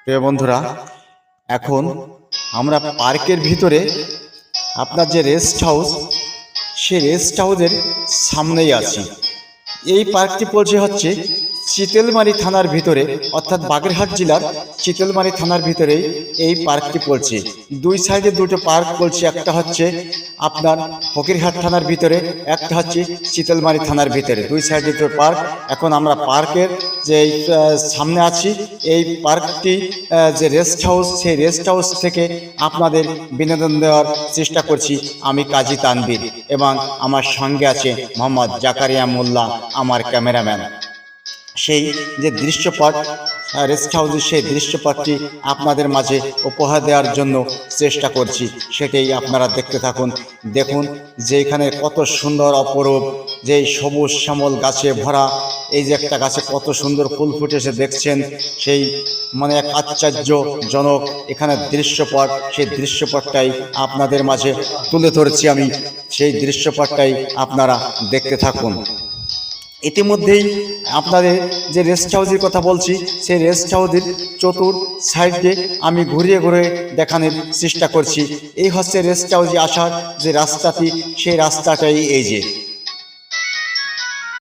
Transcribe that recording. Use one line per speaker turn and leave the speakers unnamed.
প্রিয় বন্ধুরা, এখন আমরা পার্কের ভিতরে আপনার যে রেস্ট হাউস, সেই রেস্ট হাউসের সামনেই আছি। এই পার্কটি পড়ছে হচ্ছে চিতেলমারি থানার ভিতরে, অর্থাৎ বাগেরহাট জেলার চিতেলমারি থানার ভিতরেই এই পার্কটি পড়ছে। দুই সাইডে দুটো পার্ক পড়ছে, একটা হচ্ছে আপনার ফকিরহাট থানার ভিতরে, একটা হচ্ছে চিতেলমারি থানার ভিতরে, দুই সাইডে দুটো পার্ক। এখন আমরা পার্কের যে সামনে আছি। এই পার্কটি যে রেস্ট হাউস, সেই রেস্ট হাউস থেকে আপনাদের বিনোদন দেওয়ার চেষ্টা করছি আমি কাজী তানভীর, এবং আমার সঙ্গে আছে মোহাম্মদ জাকারিয়া মোল্লা, আমার ক্যামেরাম্যান। সেই যে দৃশ্যপট রেস্ট হাউসের, সেই দৃশ্যপটটি আপনাদের মাঝে উপহার দেওয়ার জন্য চেষ্টা করছি, সেটাই আপনারা দেখতে থাকুন। দেখুন যে এখানে কত সুন্দর অপরূপ, যে সবুজ শ্যামল গাছে ভরা, এই যে একটা গাছে কত সুন্দর ফুল ফুটেছে দেখছেন, সেই মানে এক আশ্চর্যজনক এখানে দৃশ্যপট। সেই দৃশ্যপটটাই আপনাদের মাঝে তুলে ধরছি আমি, সেই দৃশ্যপটটাই আপনারা দেখতে থাকুন। ইতিমধ্যেই আপনাদের যে রেস্ট হাউসের কথা বলছি, সেই রেস্ট হাউসের চতুর সাইডে আমি ঘুরিয়ে ঘুরিয়ে দেখানোর চেষ্টা করছি। এই হচ্ছে রেস্ট হাউসে আসার যে রাস্তাটি, সেই রাস্তাটাই এই যে